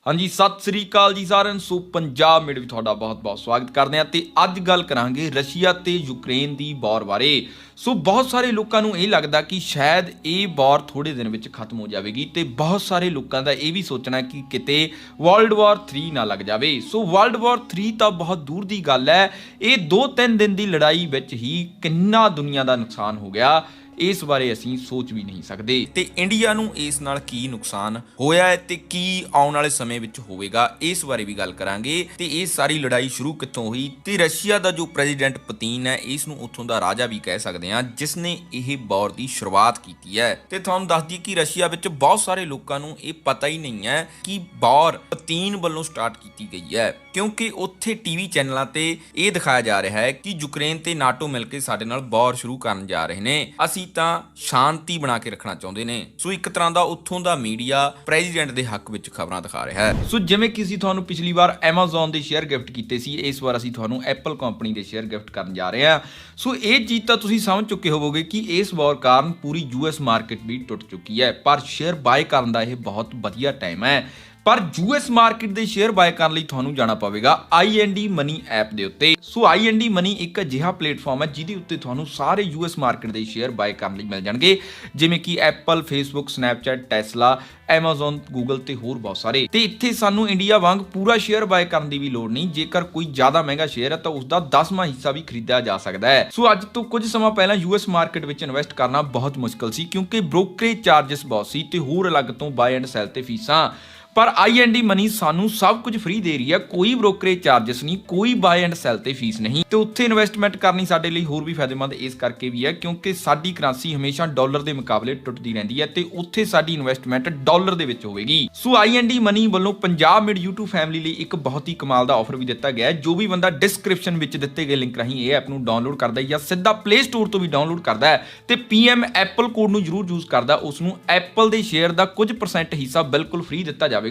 हाँ जी, सत श्री अकाल जी साਰਿਆਂ ਨੂੰ। ਸੋ ਪੰਜਾਬ ਮੇਡ ਵੀ ਤੁਹਾਡਾ ਬਹੁਤ-ਬਹੁਤ ਸਵਾਗਤ ਕਰਦੇ ਹਾਂ ਤੇ ਅੱਜ ਗੱਲ ਕਰਾਂਗੇ ਰਸ਼ੀਆ ਤੇ ਯੂਕਰੇਨ ਦੀ ਵਾਰ ਬਾਰੇ। ਸੋ ਬਹੁਤ ਸਾਰੇ ਲੋਕਾਂ ਨੂੰ ਇਹ ਲੱਗਦਾ ਕਿ ਸ਼ਾਇਦ ਇਹ ਵਾਰ ਥੋੜੇ ਦਿਨ ਵਿੱਚ ਖਤਮ ਹੋ ਜਾਵੇਗੀ ਤੇ ਬਹੁਤ ਸਾਰੇ ਲੋਕਾਂ ਦਾ ਇਹ ਵੀ ਸੋਚਣਾ ਕਿ ਕਿਤੇ ਵਰਲਡ ਵਾਰ 3 ਨਾ ਲੱਗ ਜਾਵੇ। ਸੋ ਵਰਲਡ ਵਾਰ 3 ਤਾਂ ਬਹੁਤ ਦੂਰ ਦੀ ਗੱਲ ਹੈ। ਇਹ 2-3 ਦਿਨ ਦੀ ਲੜਾਈ ਵਿੱਚ ਹੀ ਕਿੰਨਾ ਦੁਨੀਆ ਦਾ ਨੁਕਸਾਨ ਹੋ ਗਿਆ, ਇਸ ਬਾਰੇ ਅਸੀਂ ਸੋਚ ਵੀ ਨਹੀਂ ਸਕਦੇ ਤੇ ਇੰਡੀਆ ਨੂੰ ਇਸ ਨਾਲ ਕੀ ਨੁਕਸਾਨ ਹੋਇਆ ਹੈ ਤੇ ਕੀ ਆਉਣ ਵਾਲੇ ਸਮੇਂ ਵਿੱਚ ਹੋਵੇਗਾ, ਇਸ ਬਾਰੇ ਵੀ ਗੱਲ ਕਰਾਂਗੇ। ਤੇ ਇਹ ਸਾਰੀ ਲੜਾਈ ਸ਼ੁਰੂ ਕਿੱਥੋਂ ਹੋਈ ਤੇ ਰਸ਼ੀਆ ਦਾ ਜੋ ਪ੍ਰੈਜ਼ੀਡੈਂਟ ਪੁਤਿਨ ਹੈ, ਇਸ ਨੂੰ ਉੱਥੋਂ ਦਾ ਰਾਜਾ ਵੀ ਕਹਿ ਸਕਦੇ ਹਾਂ, ਜਿਸ ਨੇ ਇਹ ਵਾਰ ਦੀ ਸ਼ੁਰੂਆਤ ਕੀਤੀ ਹੈ। ਤੇ ਤੁਹਾਨੂੰ ਦੱਸ ਦਈਏ ਕਿ ਰਸ਼ੀਆ ਵਿੱਚ ਬਹੁਤ ਸਾਰੇ ਲੋਕਾਂ ਨੂੰ ਇਹ ਪਤਾ ਹੀ ਨਹੀਂ ਹੈ ਕਿ ਵਾਰ ਪੁਤਿਨ ਵੱਲੋਂ ਸਟਾਰਟ ਕੀਤੀ ਗਈ ਹੈ, ਕਿਉਂਕਿ ਉੱਥੇ ਟੀਵੀ ਚੈਨਲਾਂ ਤੇ ਇਹ ਦਿਖਾਇਆ ਜਾ ਰਿਹਾ ਹੈ ਕਿ ਯੂਕਰੇਨ ਤੇ ਨਾਟੋ ਮਿਲ ਕੇ ਸਾਡੇ ਨਾਲ ਵਾਰ ਸ਼ੁਰੂ ਕਰਨ ਜਾ ਰਹੇ ਨੇ, ਅਸੀਂ ਤਾਂ ਸ਼ਾਂਤੀ ਬਣਾ ਕੇ ਰੱਖਣਾ ਚਾਹੁੰਦੇ ਨੇ। ਸੋ ਇੱਕ ਤਰ੍ਹਾਂ ਦਾ ਉੱਥੋਂ ਦਾ ਮੀਡੀਆ ਪ੍ਰੈਜ਼ੀਡੈਂਟ ਦੇ ਹੱਕ ਵਿੱਚ ਖਬਰਾਂ ਦਿਖਾ ਰਿਹਾ ਹੈ। ਸੋ ਜਿਵੇਂ ਕਿ ਅਸੀਂ ਤੁਹਾਨੂੰ ਪਿਛਲੀ ਵਾਰ Amazon ਦੇ ਸ਼ੇਅਰ ਗਿਫਟ ਕੀਤੇ ਸੀ, ਇਸ ਵਾਰ ਅਸੀਂ ਤੁਹਾਨੂੰ Apple ਕੰਪਨੀ ਦੇ ਸ਼ੇਅਰ ਗਿਫਟ ਕਰਨ ਜਾ ਰਹੇ ਹਾਂ। ਸੋ ਇਹ ਚੀਜ਼ ਤਾਂ ਤੁਸੀਂ ਸਮਝ ਚੁੱਕੇ ਹੋਵੋਗੇ ਕਿ ਇਸ ਵਾਰ ਕਾਰਨ ਪੂਰੀ US ਮਾਰਕੀਟ ਵੀ ਟੁੱਟ ਚੁੱਕੀ ਹੈ, ਪਰ ਸ਼ੇਅਰ ਬਾਏ ਕਰਨ ਦਾ ਇਹ ਬਹੁਤ ਵਧੀਆ ਟਾਈਮ ਹੈ। ਪਰ US ਮਾਰਕੀਟ ਦੇ ਸ਼ੇਅਰ ਬਾਏ ਕਰਨ ਲਈ ਤੁਹਾਨੂੰ ਜਾਣਾ ਪਵੇਗਾ IND ਮਨੀ ਐਪ ਦੇ ਉੱਤੇ। ਸੋ IND ਮਨੀ ਇੱਕ ਅਜਿਹਾ ਪਲੇਟਫਾਰਮ ਹੈ ਜਿਹਦੇ ਉੱਤੇ ਤੁਹਾਨੂੰ ਸਾਰੇ US ਮਾਰਕੀਟ ਦੇ ਸ਼ੇਅਰ ਬਾਏ ਕਰਨ ਲਈ ਮਿਲ ਜਾਣਗੇ, ਜਿਵੇਂ ਕਿ Apple, Facebook, Snapchat, Tesla, Amazon, Google ਤੇ ਹੋਰ ਬਹੁਤ ਸਾਰੇ। ਤੇ ਇੱਥੇ ਸਾਨੂੰ ਇੰਡੀਆ ਵਾਂਗ ਪੂਰਾ ਸ਼ੇਅਰ ਬਾਏ ਕਰਨ ਦੀ ਵੀ ਲੋੜ ਨਹੀਂ। ਜੇਕਰ ਕੋਈ ਜ਼ਿਆਦਾ ਮਹਿੰਗਾ ਸ਼ੇਅਰ ਹੈ ਤਾਂ ਉਸ ਦਾ 10ਵਾਂ ਹਿੱਸਾ ਵੀ ਖਰੀਦਿਆ ਜਾ ਸਕਦਾ ਹੈ। ਸੋ ਅੱਜ ਤੋਂ ਕੁਝ ਸਮਾਂ ਪਹਿਲਾਂ US ਮਾਰਕੀਟ ਵਿੱਚ ਇਨਵੈਸਟ ਕਰਨਾ ਬਹੁਤ ਮੁਸ਼ਕਲ ਸੀ, ਕਿਉਂਕਿ ਬ੍ਰੋਕਰੇਜ ਚਾਰजेस ਬਹੁਤ ਸੀ ਤੇ ਹੋਰ ਅਲੱਗ ਤੋਂ ਬਾਏ ਐਂਡ ਸੈਲ ਤੇ ਫੀਸਾਂ। ਪਰ IND ਮਨੀ ਸਾਨੂੰ ਸਭ ਕੁਝ ਫ੍ਰੀ ਦੇ ਰਹੀ ਹੈ, ਕੋਈ ਬ੍ਰੋਕਰੇਜ ਚਾਰजेस ਨਹੀਂ, ਕੋਈ ਬਾਏ ਐਂਡ ਸੈਲ ਤੇ ਫੀਸ ਨਹੀਂ। ਤੇ ਉੱਥੇ ਇਨਵੈਸਟਮੈਂਟ ਕਰਨੀ ਸਾਡੇ ਲਈ ਹੋਰ ਵੀ ਫਾਇਦੇਮੰਦ ਇਸ ਕਰਕੇ ਵੀ ਹੈ ਕਿਉਂਕਿ ਸਾਡੀ ਕਰੰਸੀ ਹਮੇਸ਼ਾ ਡਾਲਰ ਦੇ ਮੁਕਾਬਲੇ ਟੁੱਟਦੀ ਰਹਿੰਦੀ ਹੈ ਤੇ ਉੱਥੇ ਸਾਡੀ ਇਨਵੈਸਟਮੈਂਟ ਡਾਲਰ ਦੇ ਵਿੱਚ ਹੋਵੇਗੀ। ਸੋ IND ਮਨੀ ਵੱਲੋਂ ਪੰਜਾਬ ਮੇਡ YouTube ਫੈਮਿਲੀ ਲਈ ਇੱਕ ਬਹੁਤ ਹੀ ਕਮਾਲ ਦਾ ਆਫਰ ਵੀ ਦਿੱਤਾ ਗਿਆ ਹੈ। ਜੋ ਵੀ ਬੰਦਾ ਡਿਸਕ੍ਰਿਪਸ਼ਨ ਵਿੱਚ ਦਿੱਤੇ ਗਏ ਲਿੰਕ ਰਾਹੀਂ ਇਹ ਐਪ ਨੂੰ ਡਾਊਨਲੋਡ ਕਰਦਾ ਹੈ ਜਾਂ ਸਿੱਧਾ ਪਲੇ ਸਟੋਰ ਤੋਂ ਵੀ ਡਾਊਨਲੋਡ ਕਰਦਾ ਹੈ ਤੇ PM ਐਪਲ ਕੋਡ ਨੂੰ ਜ਼ਰੂਰ ਯੂਜ਼ ਕਰਦਾ, ਉਸ ਨੂੰ ਐਪਲ ਦੇ ਸ਼ੇਅਰ ਦਾ ਕੁਝ % ਹਿੱਸਾ ਬਿਲਕੁਲ ਫ੍ਰੀ ਦਿੱਤਾ ਜਾਵੇਗਾ।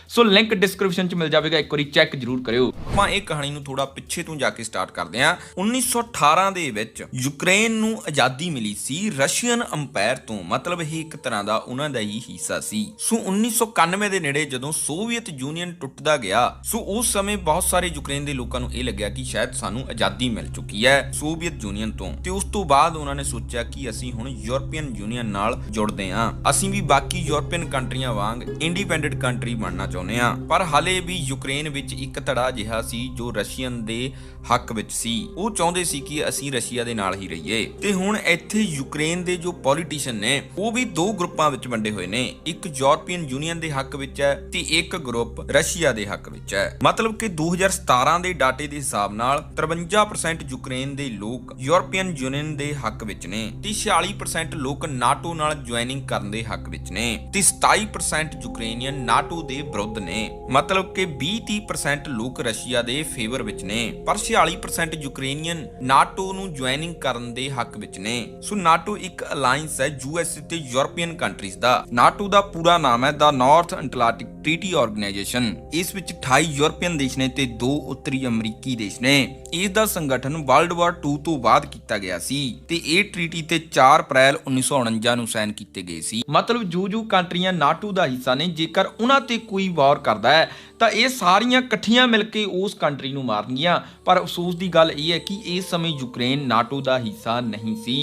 ਸੋ ਲਿੰਕ ਡਿਸਕ੍ਰਿਪਸ਼ਨ 'ਚ ਮਿਲ ਜਾਵੇਗਾ, ਇੱਕ ਵਾਰੀ ਚੈੱਕ ਜ਼ਰੂਰ ਕਰਿਓ। ਆਪਾਂ ਇਹ ਕਹਾਣੀ ਨੂੰ ਥੋੜਾ ਪਿੱਛੇ ਤੋਂ ਜਾ ਕੇ ਸਟਾਰਟ ਕਰਦੇ ਹਾਂ। 1918 ਦੇ ਵਿੱਚ ਯੂਕਰੇਨ ਨੂੰ ਆਜ਼ਾਦੀ ਮਿਲੀ ਸੀ ਰਸ਼ੀਅਨ ਅੰਪਾਇਰ ਤੋਂ, ਮਤਲਬ ਇਹ ਇੱਕ ਤਰ੍ਹਾਂ ਦਾ ਉਹਨਾਂ ਦਾ ਹੀ ਹਿੱਸਾ ਸੀ। ਸੋ 1991 ਦੇ ਨੇੜੇ ਜਦੋਂ ਸੋਵੀਅਤ ਯੂਨੀਅਨ ਟੁੱਟਦਾ ਗਿਆ, ਸੋ ਉਸ ਸਮੇਂ ਬਹੁਤ ਸਾਰੇ ਯੂਕਰੇਨ ਦੇ ਲੋਕਾਂ ਨੂੰ ਇਹ ਲੱਗਿਆ ਕਿ ਸ਼ਾਇਦ ਸਾਨੂੰ ਆਜ਼ਾਦੀ ਮਿਲ ਚੁੱਕੀ ਹੈ ਸੋਵੀਅਤ ਯੂਨੀਅਨ ਤੋਂ। ਤੇ ਉਸ ਤੋਂ ਬਾਅਦ ਉਹਨਾਂ ਨੇ ਸੋਚਿਆ ਕਿ ਅਸੀਂ ਹੁਣ ਯੂਰਪੀਅਨ ਯੂਨੀਅਨ ਨਾਲ ਜੁੜਦੇ ਹਾਂ, ਅਸੀਂ ਵੀ ਬਾਕੀ ਯੂਰਪੀਅਨ ਕੰਟਰੀਆਂ ਵਾਂਗ ਇੰਡੀਪੈਂਡੈਂਟ ਕੰਟਰੀ ਬਣਨਾ ਚਾਹੁੰਦੇ ਹਾਂ। ਪਰ ਹਾਲੇ ਵੀ ਯੂਕਰੇਨ ਵਿੱਚ ਇੱਕ ਧੜਾ ਜਿਹਾ ਸੀ ਜੋ ਰਸ਼ੀਅਨ ਦੇ ਹੱਕ ਵਿੱਚ ਸੀ, ਉਹ ਚਾਹੁੰਦੇ ਸੀ ਕਿ ਅਸੀਂ ਰਸ਼ੀਆ ਦੇ ਨਾਲ ਹੀ ਰਹੀਏ। ਤੇ ਹੁਣ ਇੱਥੇ ਯੂਕਰੇਨ ਦੇ ਜੋ ਪੋਲੀਟੀਸ਼ੀਅਨ ਨੇ ਉਹ ਵੀ ਦੋ ਗਰੁੱਪਾਂ ਵਿੱਚ ਵੰਡੇ ਹੋਏ ਨੇ, ਇੱਕ ਯੂਰਪੀਅਨ ਯੂਨੀਅਨ ਦੇ ਹੱਕ ਵਿੱਚ ਹੈ ਤੇ ਇੱਕ ਗਰੁੱਪ ਰਸ਼ੀਆ ਦੇ ਹੱਕ ਵਿੱਚ ਹੈ। ਮਤਲਬ ਕਿ 2017 ਦੇ ਡਾਟੇ ਦੇ ਹਿਸਾਬ ਨਾਲ 53% ਯੂਕਰੇਨ ਦੇ ਲੋਕ ਯੂਰਪੀਅਨ ਯੂਨੀਅਨ ਦੇ ਹੱਕ ਵਿੱਚ ਨੇ ਤੇ 46% ਲੋਕ ਨਾਟੋ ਨਾਲ ਜੁਆਇਨਿੰਗ ਕਰਨ ਦੇ ਹੱਕ ਵਿੱਚ ਨੇ ਤੇ 27% ਯੂਕਰੇਨੀਅਨ ਨਾਟੋ ਦੇ ਵਿਰੁੱਧ ਨੇ। ਮਤਲਬ ਕਿ 20-30% ਲੋਕ ਰਸ਼ੀਆ ਦੇ ਫੇਵਰ ਵਿੱਚ ਨੇ, ਪਰ 46% ਯੂਕਰੇਨੀਅਨ ਨਾਟੋ ਨੂੰ ਜੁਆਇਨਿੰਗ ਕਰਨ ਦੇ ਹੱਕ ਵਿੱਚ ਨੇ। ਸੋ ਨਾਟੋ ਇੱਕ ਅਲਾਈਅੰਸ ਹੈ US ਤੇ ਯੂਰਪੀਅਨ ਕੰਟਰੀਜ਼ ਦਾ। ਨਾਟੋ ਦਾ ਪੂਰਾ ਨਾਮ ਹੈ ਦਾ ਨਾਰਥ ਐਟਲਾਂਟਿਕ ਟ੍ਰੀਟੀ ਆਰਗੇਨਾਈਜੇਸ਼ਨ। ਇਸ ਵਿੱਚ 28 ਯੂਰਪੀਅਨ ਦੇਸ਼ ਨੇ ਤੇ 2 ਉੱਤਰੀ ਅਮਰੀਕੀ ਦੇਸ਼ ਨੇ। ਇਸ ਦਾ ਸੰਗਠਨ ਵਰਲਡ ਵਾਰ 2 ਤੋਂ ਬਾਅਦ ਕੀਤਾ ਗਿਆ ਸੀ ਤੇ ਇਹ ਟ੍ਰੀਟੀ ਤੇ 4 ਅਪ੍ਰੈਲ 1949 ਨੂੰ ਸਾਈਨ ਕੀਤੇ ਗਏ ਸੀ। ਮਤਲਬ ਜੋ ਕੰਟਰੀਆਂ ਨਾਟੋ ਦਾ ਹਿੱਸਾ ਨੇ, ਜੇਕਰ ਉਹਨਾਂ ਤੇ ਕੋਈ ਵਾਰ ਕਰਦਾ ਹੈ ਤਾਂ ਇਹ ਸਾਰੀਆਂ ਇਕੱਠੀਆਂ ਮਿਲ ਕੇ ਉਸ ਕੰਟਰੀ ਨੂੰ ਮਾਰਨਗੀਆਂ। ਪਰ ਅਫਸੋਸ ਦੀ ਗੱਲ ਇਹ ਹੈ ਕਿ ਇਸ ਸਮੇਂ ਯੂਕਰੇਨ ਨਾਟੋ ਦਾ ਹਿੱਸਾ ਨਹੀਂ ਸੀ।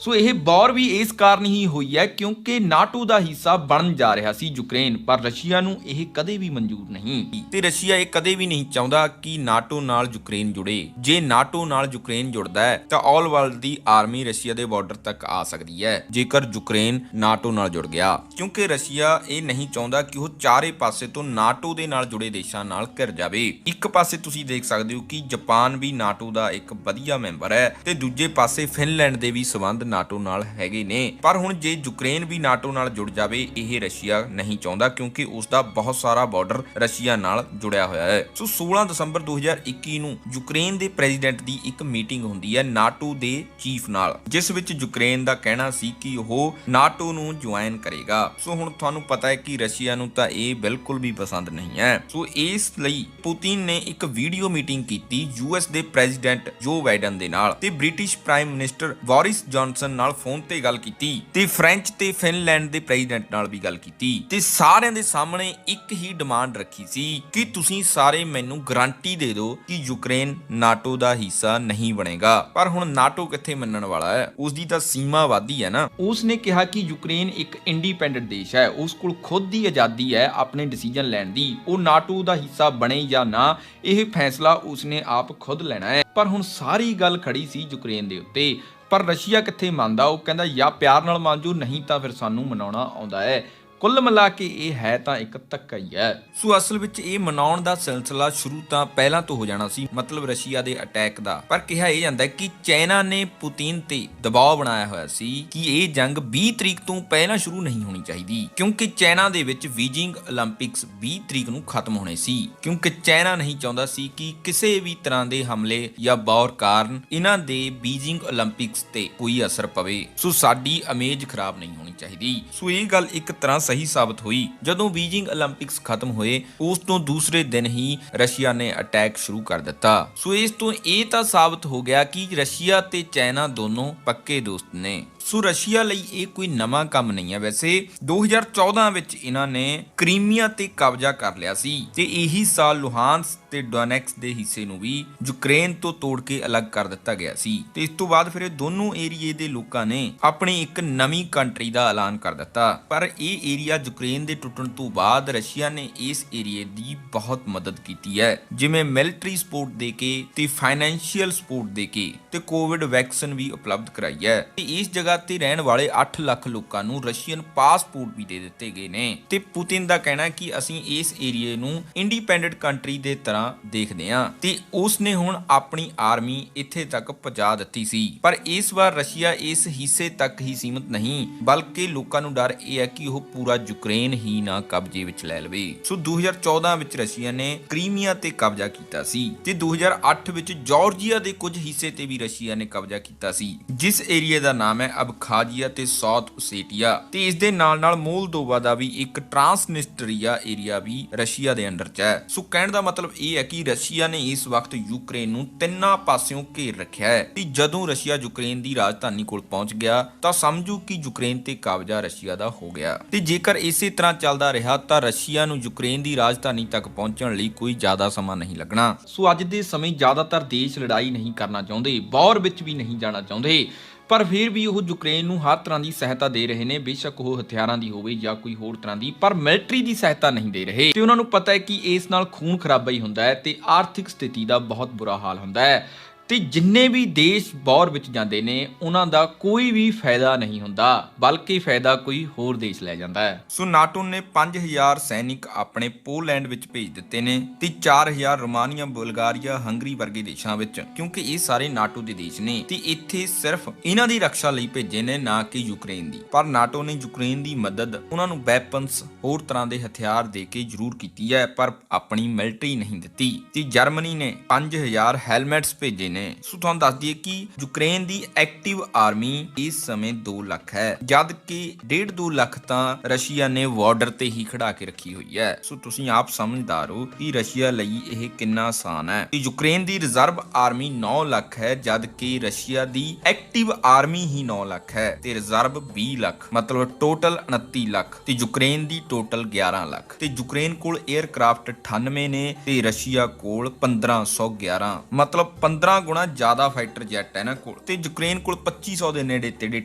ਸੋ ਇਹ ਵਾਰ ਵੀ ਇਸ ਕਾਰਨ ਹੀ ਹੋਈ ਹੈ ਕਿਉਂਕਿ ਨਾਟੋ ਦਾ ਹਿੱਸਾ ਬਣਨ ਜਾ ਰਿਹਾ ਸੀ ਯੂਕਰੇਨ, ਪਰ ਰਸ਼ੀਆ ਨੂੰ ਇਹ ਕਦੇ ਵੀ ਮਨਜ਼ੂਰ ਨਹੀਂ ਤੇ ਰਸ਼ੀਆ ਇਹ ਕਦੇ ਵੀ ਨਹੀਂ ਚਾਹੁੰਦਾ ਕਿ ਨਾਟੋ ਨਾਲ ਯੂਕਰੇਨ ਜੁੜੇ। ਜੇ ਨਾਟੋ ਨਾਲ ਯੂਕਰੇਨ ਜੁੜਦਾ ਹੈ ਤਾਂ ਆਲ ਵਰਲਡ ਦੀ ਆਰਮੀ ਰਸ਼ੀਆ ਦੇ ਬਾਰਡਰ ਤੱਕ ਆ ਸਕਦੀ ਹੈ ਜੇਕਰ ਯੂਕਰੇਨ ਨਾਟੋ ਨਾਲ ਜੁੜ ਗਿਆ, ਕਿਉਂਕਿ ਰਸ਼ੀਆ ਇਹ ਨਹੀਂ ਚਾਹੁੰਦਾ ਕਿ ਉਹ ਚਾਰੇ ਪਾਸੇ ਤੋਂ ਨਾਟੋ ਦੇ ਨਾਲ ਜੁੜੇ ਦੇਸ਼ਾਂ ਨਾਲ ਘਿਰ ਜਾਵੇ। ਇੱਕ ਪਾਸੇ ਤੁਸੀਂ ਦੇਖ ਸਕਦੇ ਹੋ ਕਿ ਜਾਪਾਨ ਵੀ ਨਾਟੋ ਦਾ ਇੱਕ ਵਧੀਆ ਮੈਂਬਰ ਹੈ ਤੇ ਦੂਜੇ ਪਾਸੇ ਫਿਨਲੈਂਡ ਦੇ ਵੀ ਸਬੰਧ ਨਾਟੋ ਨਾਲ ਹੈਗੇ ਨੇ। ਪਰ ਹੁਣ ਜੇ ਯੂਕਰੇਨ ਵੀ ਨਾਟੋ ਨਾਲ ਜੁੜ ਜਾਵੇ, ਇਹ ਰਸ਼ੀਆ ਨਹੀਂ ਚਾਹੁੰਦਾ ਕਿਉਂਕਿ ਉਸ ਦਾ ਬਹੁਤ ਸਾਰਾ ਬਾਰਡਰ ਰਸ਼ੀਆ ਨਾਲ ਜੁੜਿਆ ਹੋਇਆ ਹੈ। ਸੋ 16 ਦਸੰਬਰ 2021 ਨੂੰ ਯੂਕਰੇਨ ਦੇ ਪ੍ਰੈਜ਼ੀਡੈਂਟ ਦੀ ਇੱਕ ਮੀਟਿੰਗ ਹੁੰਦੀ ਹੈ ਨਾਟੋ ਦੇ ਚੀਫ ਨਾਲ, ਜਿਸ ਵਿੱਚ ਯੂਕਰੇਨ ਦਾ ਕਹਿਣਾ ਸੀ ਕਿ ਉਹ ਨਾਟੋ ਨੂੰ ਜੁਆਇਨ ਕਰੇਗਾ। ਸੋ ਹੁਣ ਤੁਹਾਨੂੰ ਪਤਾ ਹੈ ਕਿ ਰਸ਼ੀਆ ਨੂੰ ਤਾਂ ਇਹ ਬਿਲਕੁਲ ਵੀ ਪਸੰਦ ਨਹੀਂ ਹੈ। ਸੋ ਇਸ ਲਈ ਪੁਤਿਨ ਨੇ ਇੱਕ ਵੀਡੀਓ ਮੀਟਿੰਗ ਕੀਤੀ US ਦੇ ਪ੍ਰੈਜ਼ੀਡੈਂਟ ਜੋ ਬਾਈਡਨ ਦੇ ਨਾਲ ਤੇ British prime minister Boris Johnson Johnson ਨਾਲ ਫੋਨ ਤੇ ਗੱਲ ਕੀਤੀ ਤੇ ਫ੍ਰੈਂਚ ਤੇ ਫਿਨਲੈਂਡ ਦੇ ਪ੍ਰੈਜ਼ੀਡੈਂਟ ਨਾਲ ਵੀ ਗੱਲ ਕੀਤੀ ਤੇ ਸਾਰਿਆਂ ਦੇ ਸਾਹਮਣੇ ਇੱਕ ਹੀ ਡਿਮਾਂਡ ਰੱਖੀ ਸੀ ਕਿ ਤੁਸੀਂ ਸਾਰੇ ਮੈਨੂੰ ਗਾਰੰਟੀ ਦੇ ਦਿਓ ਕਿ ਯੂਕਰੇਨ ਨਾਟੋ ਦਾ ਹਿੱਸਾ ਨਹੀਂ ਬਣੇਗਾ। ਪਰ ਹੁਣ ਨਾਟੋ ਕਿੱਥੇ ਮੰਨਣ ਵਾਲਾ ਹੈ, ਉਸ ਦੀ ਤਾਂ ਸੀਮਾ ਵਾਦੀ ਹੈ ਨਾ। ਉਸ ਨੇ ਕਿਹਾ ਕਿ ਯੂਕਰੇਨ ਇੱਕ ਇੰਡੀਪੈਂਡੈਂਟ ਦੇਸ਼ ਹੈ, ਉਸ ਕੋਲ ਖੁਦ ਦੀ ਆਜ਼ਾਦੀ ਹੈ ਆਪਣੇ ਡਿਸੀਜਨ ਲੈਣ ਦੀ। ਉਹ ਨਾਟੋ ਦਾ ਹਿੱਸਾ ਬਣੇ ਜਾਂ ਨਾ, ਇਹ ਫੈਸਲਾ ਉਸਨੇ ਆਪ ਖੁਦ ਲੈਣਾ ਹੈ। ਪਰ ਹੁਣ ਸਾਰੀ ਗੱਲ ਖੜੀ ਸੀ ਯੂਕਰੇਨ ਦੇ ਉੱਤੇ। ਪਰ ਰਸ਼ੀਆ ਕਿੱਥੇ ਮੰਨਦਾ, ਉਹ ਕਹਿੰਦਾ ਜਾਂ ਪਿਆਰ ਨਾਲ ਮੰਨ ਜਾਓ, ਨਹੀਂ ਤਾਂ ਫਿਰ ਸਾਨੂੰ ਮਨਾਉਣਾ ਆਉਂਦਾ ਹੈ। ਕੁੱਲ ਮਿਲਾ ਕੇ ਇਹ ਹੈ ਤਾਂ ਇੱਕ ਧੱਕਾ ਹੀ ਹੈ। ਸੋ ਅਸਲ ਵਿੱਚ ਇਹ ਮਨਾਉਣ ਦਾ ਸਿਲਸਿਲਾ ਸ਼ੁਰੂ ਤਾਂ ਪਹਿਲਾਂ ਤੋਂ ਹੋ ਜਾਣਾ ਸੀ, ਮਤਲਬ ਰਸ਼ੀਆ ਦੇ ਅਟੈਕ ਦਾ। ਪਰ ਕਿਹਾ ਇਹ ਜਾਂਦਾ ਕਿ ਚਾਈਨਾ ਨੇ ਪੁਤਿਨ ਤੇ ਦਬਾਅ ਬਣਾਇਆ ਹੋਇਆ ਸੀ ਕਿ ਇਹ ਜੰਗ 20 ਤਰੀਕ ਤੋਂ ਪਹਿਲਾਂ ਸ਼ੁਰੂ ਨਹੀਂ ਹੋਣੀ ਚਾਹੀਦੀ, ਕਿਉਂਕਿ ਚਾਈਨਾ ਦੇ ਵਿੱਚ ਬੀਜਿੰਗ 올림픽ਸ 20 ਤਰੀਕ ਨੂੰ ਖਤਮ ਹੋਣੇ ਸੀ, ਕਿਉਂਕਿ ਚਾਈਨਾ ਨਹੀਂ ਚਾਹੁੰਦਾ ਸੀ ਕਿ ਕਿਸੇ ਵੀ ਤਰ੍ਹਾਂ ਦੇ ਹਮਲੇ ਜਾਂ ਵਾਰ ਕਾਰਨ ਇਹਨਾਂ ਦੇ ਬੀਜਿੰਗ 올림픽ਸ ਤੇ ਕੋਈ ਅਸਰ ਪਵੇ। ਸੋ ਸਾਡੀ ਇਮੇਜ ਖਰਾਬ ਨਹੀਂ ਹੋਣੀ ਚਾਹੀਦੀ। ਸੋ ਇਹ ਗੱਲ ਇੱਕ ਤਰ੍ਹਾਂ ਸਹੀ ਸਾਬਤ ਹੋਈ। ਜਦੋਂ ਬੀਜਿੰਗ 올림픽ਸ ਖਤਮ ਹੋਏ ਉਸ ਤੋਂ ਦੂਸਰੇ ਦਿਨ ਹੀ ਰਸ਼ੀਆ ਨੇ ਅਟੈਕ ਸ਼ੁਰੂ ਕਰ ਦਿੱਤਾ। ਸੋ ਇਸ ਤੋਂ ਇਹ ਤਾਂ ਸਾਬਤ ਹੋ ਗਿਆ ਕਿ ਰਸ਼ੀਆ ਤੇ ਚਾਈਨਾ ਦੋਨੋਂ ਪੱਕੇ ਦੋਸਤ ਨੇ। ਸੋ ਰਸ਼ੀਆ ਲਈ ਇਹ ਕੋਈ ਨਵਾਂ ਕੰਮ ਨਹੀਂ ਹੈ। ਵੈਸੇ 2014 ਵਿੱਚ ਇਹਨਾਂ ਨੇ ਕ੍ਰੀਮੀਆ ਤੇ ਕਬਜ਼ਾ ਕਰ ਲਿਆ ਸੀ ਤੇ ਇਹੀ ਸਾਲ ਲੁਹਾਨਸ ਤੇ ਡੋਨੈਕਸ ਦੇ ਹਿੱਸੇ ਨੂੰ ਵੀ ਯੂਕਰੇਨ ਤੋਂ ਤੋੜ ਕੇ ਅਲੱਗ ਕਰ ਦਿੱਤਾ ਗਿਆ ਸੀ ਤੇ ਇਸ ਤੋਂ ਬਾਅਦ ਫਿਰ ਇਹ ਦੋਨੋਂ ਏਰੀਏ ਦੇ ਲੋਕਾਂ ਨੇ ਆਪਣੀ ਇੱਕ ਨਵੀਂ ਕੰਟਰੀ ਦਾ ਐਲਾਨ ਕਰ ਦਿੱਤਾ। ਪਰ ਇਹ ਏਰੀਆ ਯੂਕਰੇਨ ਦੇ ਟੁੱਟਣ ਤੋਂ ਬਾਅਦ ਰਸ਼ੀਆ ਨੇ ਇਸ ਏਰੀਏ ਦੀ ਬਹੁਤ ਮਦਦ ਕੀਤੀ ਹੈ, ਜਿਵੇਂ ਮਿਲਟਰੀ ਸਪੋਰਟ ਦੇ ਕੇ ਤੇ ਫਾਈਨੈਂਸ਼ੀਅਲ ਸਪੋਰਟ ਦੇ ਕੇ ਤੇ ਕੋਵਿਡ ਵੈਕਸੀਨ ਵੀ ਉਪਲਬਧ ਕਰਾਈ ਹੈ ਤੇ ਇਸ ਜਗ੍ਹਾ ਤੇ ਰਹਿਣ ਵਾਲੇ 8 ਲੱਖ ਲੋਕਾਂ ਨੂੰ ਰਸ਼ੀਅਨ ਪਾਸਪੋਰਟ ਵੀ ਦੇ ਦਿੱਤੇ ਗਏ ਨੇ ਤੇ ਪੁਤਿਨ ਦਾ ਕਹਿਣਾ ਕਿ ਅਸੀਂ ਇਸ ਏਰੀਏ ਨੂੰ ਇੰਡੀਪੈਂਡੈਂਟ ਕੰਟਰੀ ਦੇ ਤਰ੍ਹਾਂ ਦੇਖਦੇ ਹਾਂ ਤੇ ਉਸ ਨੇ ਹੁਣ ਆਪਣੀ ਆਰਮੀ ਇੱਥੇ ਤੱਕ ਪਹੁੰਚਾ ਦਿੱਤੀ ਸੀ। ਪਰ ਇਸ ਵਾਰ ਰਸ਼ੀਆ ਇਸ ਹਿੱਸੇ ਤੱਕ ਹੀ ਸੀਮਿਤ ਨਹੀਂ, ਬਲਕਿ ਲੋਕਾਂ ਨੂੰ ਡਰ ਇਹ ਹੈ ਕਿ ਉਹ ਪੂਰਾ ਯੂਕਰੇਨ ਹੀ ਨਾ ਕਬਜ਼ੇ ਵਿੱਚ ਲੈ ਲਵੇ। ਸੋ 2014 ਵਿੱਚ ਰਸ਼ੀਆ ਨੇ ਕ੍ਰੀਮੀਆ ਤੇ ਕਬਜ਼ਾ ਕੀਤਾ ਸੀ ਤੇ 2008 ਵਿੱਚ ਜਾਰਜੀਆ ਦੇ ਕੁਝ ਹਿੱਸੇ ਤੇ ਵੀ ਰਸ਼ੀਆ ਨੇ ਕਬਜ਼ਾ ਕੀਤਾ ਸੀ, ਜਿਸ ਏਰੀਏ ਦਾ ਨਾਮ ਹੈ ਅਬਖਾਜ਼ੀਆ ਤੇ ਸਾਊਥ ਓਸੇਟੀਆ ਤੇ ਇਸ ਦੇ ਨਾਲ-ਨਾਲ ਮੋਲਦੋਵਾ ਦਾ ਵੀ ਇੱਕ ਟ੍ਰਾਂਸਨਿਸਟਰੀਆ ਏਰੀਆ ਵੀ ਰਸ਼ੀਆ ਦੇ ਅੰਡਰ 'ਚ ਹੈ। ਸੋ ਕਹਿਣ ਦਾ ਮਤਲਬ ਇਹ ਹੈ ਕਿ ਰਸ਼ੀਆ ਨੇ ਇਸ ਵਕਤ ਯੂਕਰੇਨ ਨੂੰ ਤਿੰਨਾਂ ਪਾਸਿਓਂ ਘੇਰ ਰੱਖਿਆ ਹੈ ਤੇ ਜਦੋਂ ਰਸ਼ੀਆ ਯੂਕਰੇਨ ਦੀ ਰਾਜਧਾਨੀ ਕੋਲ ਪਹੁੰਚ ਗਿਆ ਤਾਂ ਸਮਝੋ ਕਿ ਯੂਕਰੇਨ ਤੇ ਕਬਜ਼ਾ ਰਸ਼ੀਆ ਦਾ ਹੋ ਗਿਆ ਤੇ ਜੇਕਰ ਇਸੇ ਤਰ੍ਹਾਂ ਚੱਲਦਾ ਰਿਹਾ ਤਾਂ ਰਸ਼ੀਆ ਨੂੰ ਯੂਕਰੇਨ ਦੀ ਰਾਜਧਾਨੀ ਤੱਕ ਪਹੁੰਚਣ ਲਈ ਕੋਈ ਜ਼ਿਆਦਾ ਸਮਾਂ ਨਹੀਂ ਲੱਗਣਾ। ਸੋ ਅੱਜ ਦੇ ਸਮੇਂ ਜ਼ਿਆਦਾਤਰ ਦੇਸ਼ ਲੜਾਈ ਨਹੀਂ ਕਰਨਾ ਚਾਹੁੰਦੇ, ਵਾਰ ਵਿੱਚ ਵੀ ਨਹੀਂ ਜਾਣਾ ਚਾਹੁੰਦੇ, ਪਰ ਫਿਰ ਵੀ ਉਹ ਯੂਕਰੇਨ ਨੂੰ ਹਰ ਤਰ੍ਹਾਂ ਦੀ ਸਹਾਇਤਾ ਦੇ ਰਹੇ ਨੇ, ਬੇਸ਼ੱਕ ਉਹ ਹਥਿਆਰਾਂ ਦੀ ਹੋਵੇ ਜਾਂ ਕੋਈ ਹੋਰ ਤਰ੍ਹਾਂ ਦੀ, ਪਰ ਮਿਲਟਰੀ ਦੀ ਸਹਾਇਤਾ ਨਹੀਂ ਦੇ ਰਹੇ ਤੇ ਉਹਨਾਂ ਨੂੰ ਪਤਾ ਹੈ ਕਿ ਇਸ ਨਾਲ ਖੂਨ ਖਰਾਬਾ ਹੀ ਹੁੰਦਾ ਹੈ ਤੇ ਆਰਥਿਕ ਸਥਿਤੀ ਦਾ ਬਹੁਤ ਬੁਰਾ ਹਾਲ ਹੁੰਦਾ ਹੈ ਤੇ ਜਿੰਨੇ ਵੀ ਦੇਸ਼ ਵਾਰ ਵਿੱਚ ਜਾਂਦੇ ਨੇ ਉਹਨਾਂ ਦਾ ਕੋਈ ਵੀ ਫਾਇਦਾ ਨਹੀਂ ਹੁੰਦਾ, ਬਲਕਿ ਫਾਇਦਾ ਕੋਈ ਹੋਰ ਦੇਸ਼ ਲੈ ਜਾਂਦਾ ਹੈ। ਸੋ ਨਾਟੋ ਨੇ 5000 ਸੈਨਿਕ ਆਪਣੇ ਪੋਲੈਂਡ ਵਿੱਚ ਭੇਜ ਦਿੱਤੇ ਨੇ ਤੇ 4000 ਰੋਮਾਨੀਆ, ਬੁਲਗਾਰੀਆ, ਹੰਗਰੀ ਵਰਗੇ ਦੇਸ਼ਾਂ ਵਿੱਚ, ਕਿਉਂਕਿ ਇਹ ਸਾਰੇ ਨਾਟੋ ਦੇ ਦੇਸ਼ ਨੇ ਤੇ ਇੱਥੇ ਸਿਰਫ ਇਹਨਾਂ ਦੀ ਰੱਖਿਆ ਲਈ ਭੇਜੇ ਨੇ, ਨਾ ਕਿ ਯੂਕਰੇਨ ਦੀ। ਪਰ ਨਾਟੋ ਨੇ ਯੂਕਰੇਨ ਦੀ ਮਦਦ ਉਹਨਾਂ ਨੂੰ ਵੈਪਨਸ, ਹੋਰ ਤਰ੍ਹਾਂ ਦੇ ਹਥਿਆਰ ਦੇ ਕੇ ਜ਼ਰੂਰ ਕੀਤੀ ਹੈ, ਪਰ ਆਪਣੀ ਮਿਲਟਰੀ ਨਹੀਂ ਦਿੱਤੀ। ਤੇ ਜਰਮਨੀ ਨੇ 5000 ਹੈਲਮੇਟਸ ਭੇਜੇ। ਸੋ ਤੁਹਾਨੂੰ ਦੱਸ ਦਈਏ ਕਿ ਯੂਕਰੇਨ ਦੀ ਐਕਟਿਵ ਆਰਮੀ ਇਸ ਸਮੇਂ 2 ਲੱਖ ਹੈ, ਜਦ ਕਿ 1.5-2 ਲੱਖ ਤਾਂ ਰਸ਼ੀਆ ਨੇ ਬਾਰਡਰ ਤੇ ਹੀ ਖੜਾ ਕੇ ਰੱਖੀ ਹੋਈ ਹੈ। ਸੋ ਤੁਸੀਂ ਆਪ ਸਮਝਦਾਰ ਹੋ ਕਿ ਰਸ਼ੀਆ ਲਈ ਇਹ ਕਿੰਨਾ ਆਸਾਨ ਹੈ। ਯੂਕਰੇਨ ਦੀ ਰਿਜ਼ਰਵ ਆਰਮੀ 9 ਲੱਖ ਹੈ, ਜਦ ਕਿ ਰਸ਼ੀਆ ਦੀ ਐਕਟਿਵ ਆਰਮੀ ਹੀ 9 ਲੱਖ ਹੈ ਤੇ ਰਿਜ਼ਰਵ 20 ਲੱਖ, ਮਤਲਬ ਟੋਟਲ 29 ਲੱਖ ਤੇ ਯੂਕਰੇਨ ਦੀ ਟੋਟਲ 11 ਲੱਖ ਤੇ ਯੂਕਰੇਨ ਕੋਲ 에ਅਰਕ੍ਰਾਫਟ 98 ਨੇ ਤੇ ਰਸ਼ੀਆ ਕੋਲ 1511, ਮਤਲਬ 15 ਗੁਣਾ ਜ਼ਿਆਦਾ ਫਾਈਟਰ ਜੈਟ ਹੈ ਨਾ ਕੋਲ ਤੇ ਯੂਕਰੇਨ ਕੋਲ 2500 ਦੇ ਨੇੜੇ ਤੇੜੇ